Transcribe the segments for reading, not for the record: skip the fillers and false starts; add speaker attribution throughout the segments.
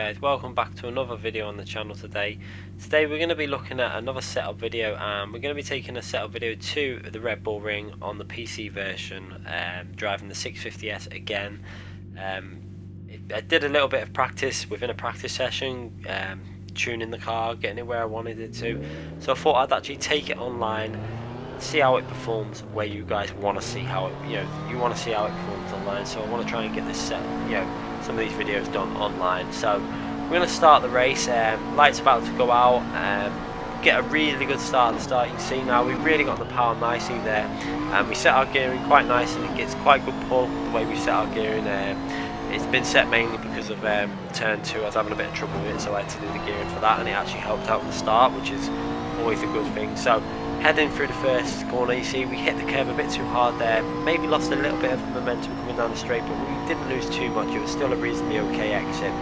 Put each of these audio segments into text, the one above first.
Speaker 1: guys, welcome back to another video on the channel today. Today we're going to be looking at another setup video, and we're going to be taking a setup video to the Red Bull ring on the PC version, driving the 650S again. I did a little bit of practice within a practice session, tuning the car, getting it where I wanted it to, so I thought I'd actually take it online, see how it performs where you guys want to see how it, you want to see how it performs online. So I want to try and get this set, some of these videos done online. So we're going to start the race. Light's about to go out. Get a really good start at the start. You can see now we've really got the power nicely there, and we set our gearing quite nice, and it gets quite good pull the way we set our gearing. It's been set mainly because of turn 2. I was having a bit of trouble with it, so I had to do the gearing for that, and it actually helped out at the start, which is always a good thing. So heading through the first corner, you see we hit the curb a bit too hard there, maybe lost a little bit of momentum coming down the straight, but we didn't lose too much. It was still a reasonably okay exit.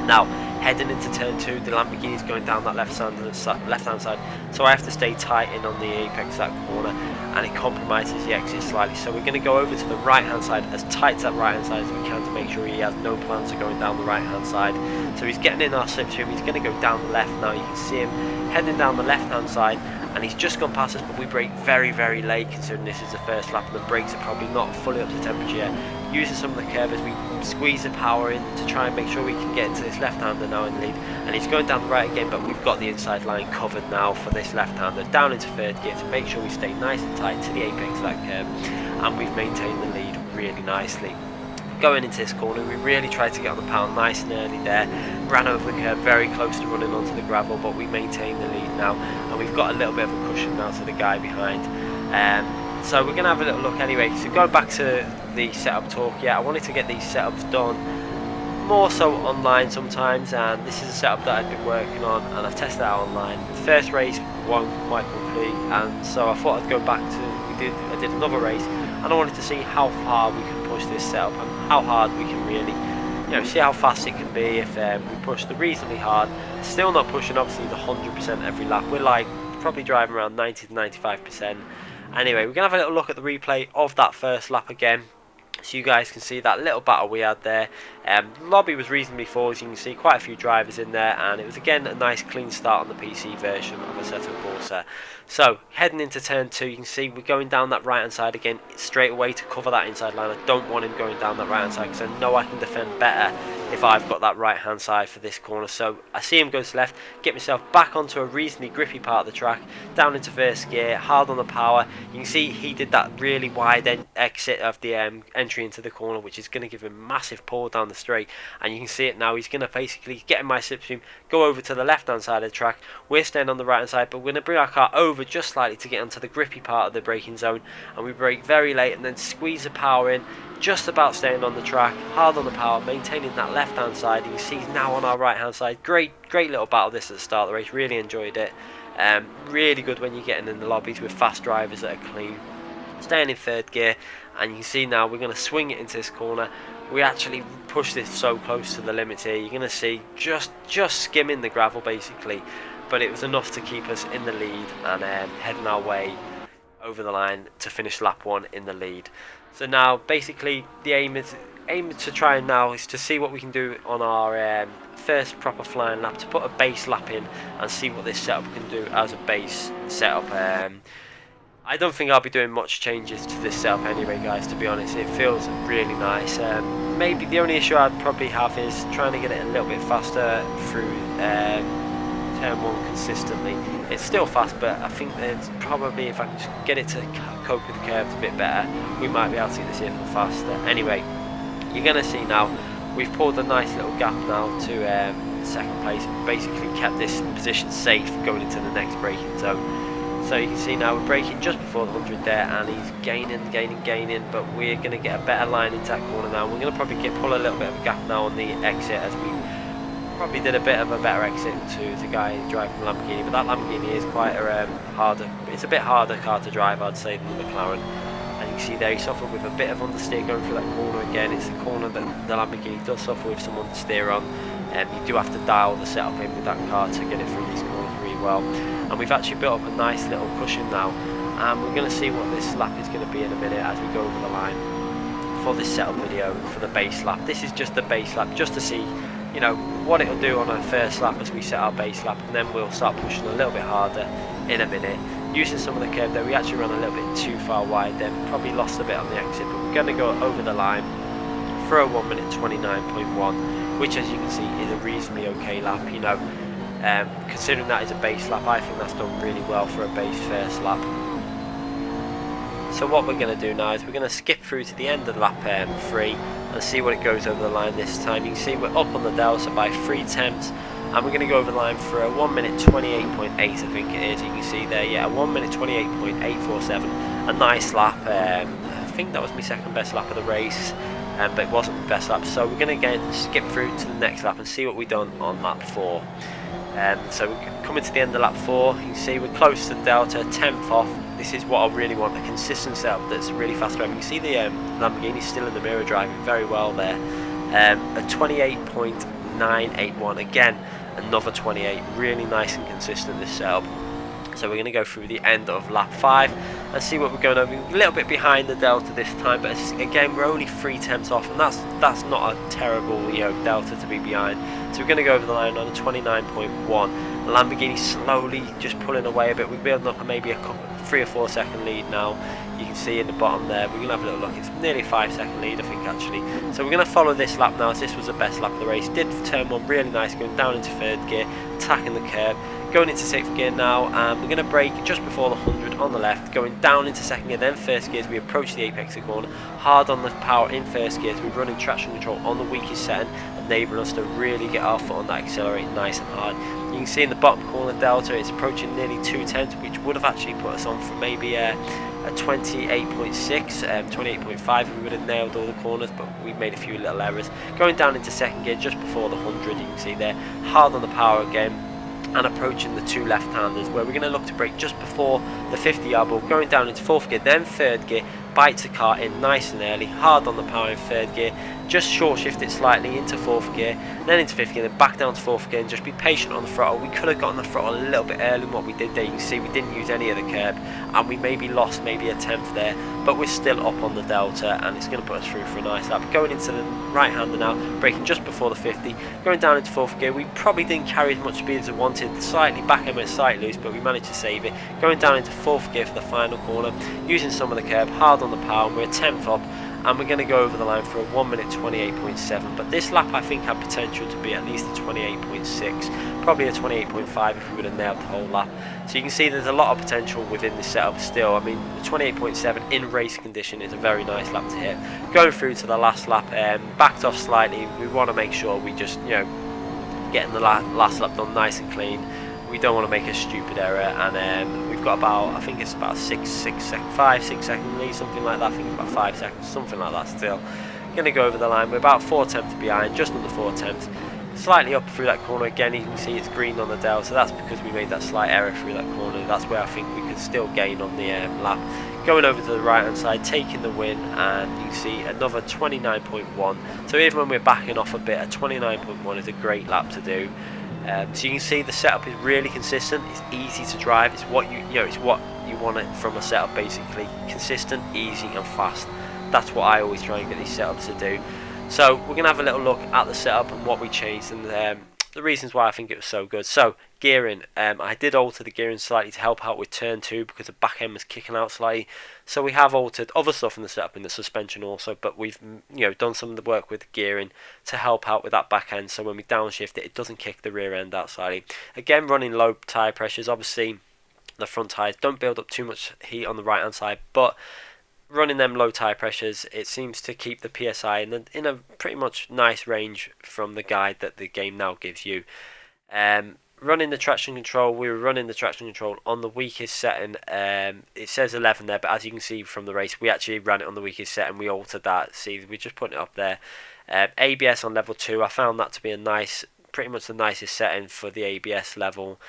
Speaker 1: Now heading into turn 2, the Lamborghini's going down that left hand side, so I have to stay tight in on the apex of that corner, and it compromises the exit slightly. So we're going to go over to the right hand side, as tight to that right hand side as we can, to make sure he has no plans of going down the right hand side. So he's getting in our slipstream. He's going to go down the left now. You can see him heading down the left hand side, and he's just gone past us, but we brake very late considering this is the first lap and the brakes are probably not fully up to temperature yet. Using some of the curb as we squeeze the power in to try and make sure we can get into this left-hander now in the lead, and he's going down the right again, but we've got the inside line covered now for this left-hander down into third gear to make sure we stay nice and tight to the apex of that curb, and we've maintained the lead really nicely. Going into this corner, we really tried to get on the pound nice and early there, ran over the curb very close to running onto the gravel, but we maintained the lead now, and we've got a little bit of a cushion now to the guy behind. So we're going to have a little look anyway. So going back to the setup talk, I wanted to get these setups done more so online sometimes, and this is a setup that I've been working on and I've tested out online. The first race won quite quickly, and so I thought I'd go back to, I did another race, and I wanted to see how far we can push this setup and how hard we can really, see how fast it can be if we push the reasonably hard. Still not pushing obviously the 100% every lap. We're like probably driving around 90 to 95%. Anyway, we're going to have a little look at the replay of that first lap again, so you guys can see that little battle we had there. The lobby was reasonably full, as you can see, quite a few drivers in there, and it was again a nice clean start on the PC version of Assetto Corsa. So heading into turn 2, you can see we're going down that right hand side again straight away to cover that inside line. I don't want him going down that right hand side because I know I can defend better if I've got that right hand side for this corner. So I see him go to left, get myself back onto a reasonably grippy part of the track, down into first gear, hard on the power. You can see he did that really wide exit of the entry into the corner, which is going to give him massive pull down the straight, and you can see it now. He's going to basically get in my slipstream, go over to the left hand side of the track. We're staying on the right hand side, but we're going to bring our car over just slightly to get onto the grippy part of the braking zone, and we brake very late and then squeeze the power in, just about staying on the track, hard on the power, maintaining that left hand side. You can see he's now on our right hand side. Great little battle this at the start of the race, really enjoyed it. Really good when you're getting in the lobbies with fast drivers that are clean. Staying in third gear, and you can see now we're going to swing it into this corner. We actually pushed this so close to the limits here. You're going to see just skimming the gravel basically, but it was enough to keep us in the lead and heading our way over the line to finish lap 1 in the lead. So now basically the aim to try and now is to see what we can do on our first proper flying lap, to put a base lap in and see what this setup can do as a base setup. I don't think I'll be doing much changes to this setup anyway, guys, to be honest. It feels really nice. Maybe the only issue I'd probably have is trying to get it a little bit faster through turn 1 consistently. It's still fast, but I think that probably if I can just get it to cope with the curves a bit better, we might be able to get this vehicle faster. Anyway, you're going to see now we've pulled a nice little gap now to second place, basically kept this position safe going into the next braking zone. So you can see now we're braking just before the 100 there, and he's gaining, but we're going to get a better line into that corner now. We're going to probably pull a little bit of a gap now on the exit, as we probably did a bit of a better exit to the guy driving the Lamborghini, but that Lamborghini is quite a it's a bit harder car to drive, I'd say, than the Mclaren. And you can see there he suffered with a bit of understeer going through that corner again. It's the corner that the Lamborghini does suffer with some understeer on, and you do have to dial the setup in with that car to get it through these corners really well. And we've actually built up a nice little cushion now, and we're going to see what this lap is going to be in a minute as we go over the line for this setup video for the base lap. This is just the base lap, just to see you know, what it'll do on our first lap as we set our base lap, and then we'll start pushing a little bit harder in a minute. Using some of the curb there, we actually ran a little bit too far wide then, probably lost a bit on the exit, but we're going to go over the line for a 1 minute 29.1, which as you can see is a reasonably okay lap, you know. Considering that is a base lap, I think that's done really well for a base first lap. So what we're going to do now is we're going to skip through to the end of lap 3 and see what it goes over the line this time. You can see we're up on the delta by 3 tenths, and we're going to go over the line for a 1 minute 28.8, I think it is. You can see there, yeah, a 1 minute 28.847, a nice lap. I think that was my second best lap of the race, but it wasn't the best lap. So we're going to again skip through to the next lap and see what we've done on lap 4. So we're coming to the end of lap 4. You can see we're close to the delta, 10th off. This is what I really want, a consistent setup that's really fast driving. You can see the Lamborghini still in the mirror driving very well there. A 28.981, again another 28, really nice and consistent this setup. So we're going to go through the end of lap 5 and see what we're going over. A little bit behind the delta this time, but again we're only 3 tenths off, and that's not a terrible, you know, delta to be behind. So we're going to go over the line on a 29.1. Lamborghini slowly just pulling away a bit. We're building up maybe a 3 or 4 second lead now. You can see in the bottom there, we're going to have a little look, it's nearly a 5 second lead I think actually. So we're going to follow this lap now, as this was the best lap of the race. Did turn 1 really nice, going down into 3rd gear, attacking the curb, going into 6th gear now, and we're going to brake just before the 100 on the left, going down into 2nd gear, then 1st gear as we approach the apex of the corner, hard on the power in 1st gear as we're running traction control on the weakest setting, enabling us to really get our foot on that accelerator nice and hard. You can see in the bottom corner delta it's approaching nearly 2 tenths, which would have actually put us on for maybe a 28.6, 28.5 if we would have nailed all the corners, but we made a few little errors. Going down into 2nd gear just before the 100, you can see there, hard on the power again, and approaching the 2 left-handers, where we're going to look to brake just before the 50-yard ball, going down into 4th gear, then 3rd gear, bites the car in nice and early, hard on the power in 3rd gear, just short shift it slightly into 4th gear, then into 5th gear, then back down to 4th gear, and just be patient on the throttle. We could have gotten the throttle a little bit early in what we did there. You can see we didn't use any of the curb, and we maybe lost maybe a tenth there, but we're still up on the delta, and it's going to put us through for a nice lap. Going into the right-hander now, braking just before the 50, going down into 4th gear. We probably didn't carry as much speed as we wanted, slightly back end went slightly loose, but we managed to save it. Going down into 4th gear for the final corner, using some of the curb, hard on the power, and we're a 10th up, and we're going to go over the line for a 1 minute 28.7, but this lap I think had potential to be at least a 28.6, probably a 28.5 if we would have nailed the whole lap. So you can see there's a lot of potential within this setup still. I mean, 28.7 in race condition is a very nice lap to hit. Going through to the last lap, backed off slightly. We want to make sure we just, you know, getting the last lap done nice and clean. We don't want to make a stupid error, and we've got about, I think it's about 5, 6 second lead, something like that. I think it's about 5 seconds, something like that still. Going to go over the line, we're about 4 tenths behind, just under 4 tenths. Slightly up through that corner again, you can see it's green on the delta, so that's because we made that slight error through that corner. That's where I think we could still gain on the lap. Going over to the right hand side, taking the win, and you can see another 29.1. So even when we're backing off a bit, a 29.1 is a great lap to do. So you can see the setup is really consistent. It's easy to drive. It's what it's what you want it from a setup, basically consistent, easy, and fast. That's what I always try and get these setups to do. So we're gonna have a little look at the setup and what we changed, and the reasons why I think it was so good. So gearing, I did alter the gearing slightly to help out with turn 2 because the back end was kicking out slightly. So we have altered other stuff in the setup, in the suspension also, but we've done some of the work with the gearing to help out with that back end. So when we downshift it, it doesn't kick the rear end out slightly. Again, running low tyre pressures. Obviously, the front tyres don't build up too much heat on the right hand side, but running them low tyre pressures, it seems to keep the PSI in a pretty much nice range from the guide that the game now gives you. Running the traction control, we were running the traction control on the weakest setting. It says 11 there, but as you can see from the race, we actually ran it on the weakest setting. We altered that. See, we're just putting it up there. ABS on level 2, I found that to be a nice, pretty much the nicest setting for the ABS level.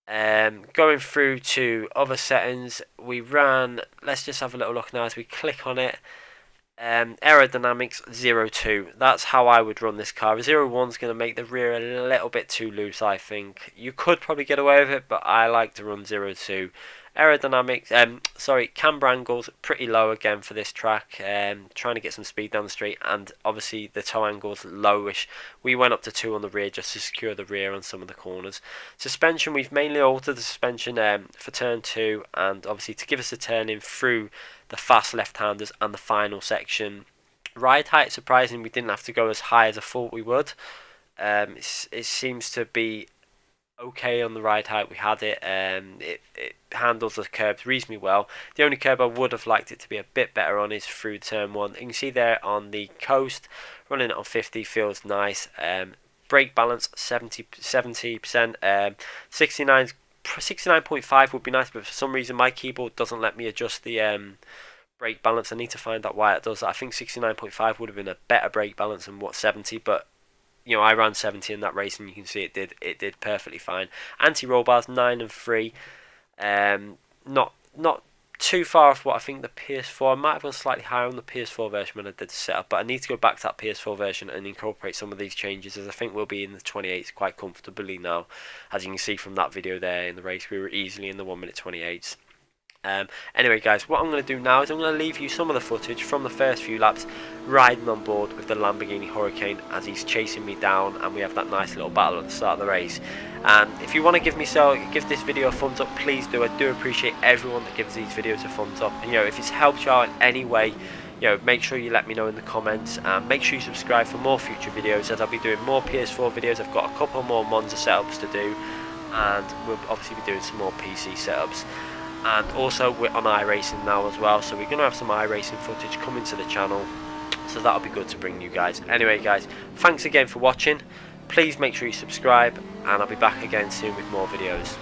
Speaker 1: Going through to other settings, we ran, let's just have a little look now as we click on it. Aerodynamics 0.2, that's how I would run this car. 0.1 is going to make the rear a little bit too loose, I think. You could probably get away with it, but I like to run 0.2. Aerodynamics, sorry, camber angles pretty low again for this track. Trying to get some speed down the straight, and obviously the toe angles lowish. We went up to 2 on the rear just to secure the rear on some of the corners. Suspension, we've mainly altered the suspension for turn 2, and obviously to give us a turn in through the fast left-handers and the final section. Ride height, surprisingly, we didn't have to go as high as I thought we would. It seems to be okay on the ride height. We had it. It handles the curbs reasonably well. The only curb I would have liked it to be a bit better on is through turn 1. You can see there on the coast, running it on 50 feels nice. Brake balance 70%. 69.5 would be nice, but for some reason my keyboard doesn't let me adjust the brake balance. I need to find out why it does that. I think 69.5 would have been a better brake balance than what 70, but you know, I ran 70 in that race, and you can see it did perfectly fine. Anti-roll bars 9 and 3, not too far off what I think the PS4. I might have gone slightly higher on the PS4 version when I did the setup, but I need to go back to that PS4 version and incorporate some of these changes, as I think we'll be in the 28s quite comfortably now. As you can see from that video there in the race, we were easily in the 1-minute 28s. Anyway guys, what I'm going to do now is I'm going to leave you some of the footage from the first few laps riding on board with the Lamborghini Hurricane as he's chasing me down, and we have that nice little battle at the start of the race. And if you want to give this video a thumbs up, please do. I do appreciate everyone that gives these videos a thumbs up, and you know, if it's helped you out in any way, you know, make sure you let me know in the comments, and make sure you subscribe for more future videos, as I'll be doing more PS4 videos. I've got a couple more Monza setups to do, and we'll obviously be doing some more PC setups. And also we're on iRacing now as well, so we're going to have some iRacing footage coming to the channel, so that'll be good to bring you guys. Anyway guys, thanks again for watching. Please make sure you subscribe, and I'll be back again soon with more videos.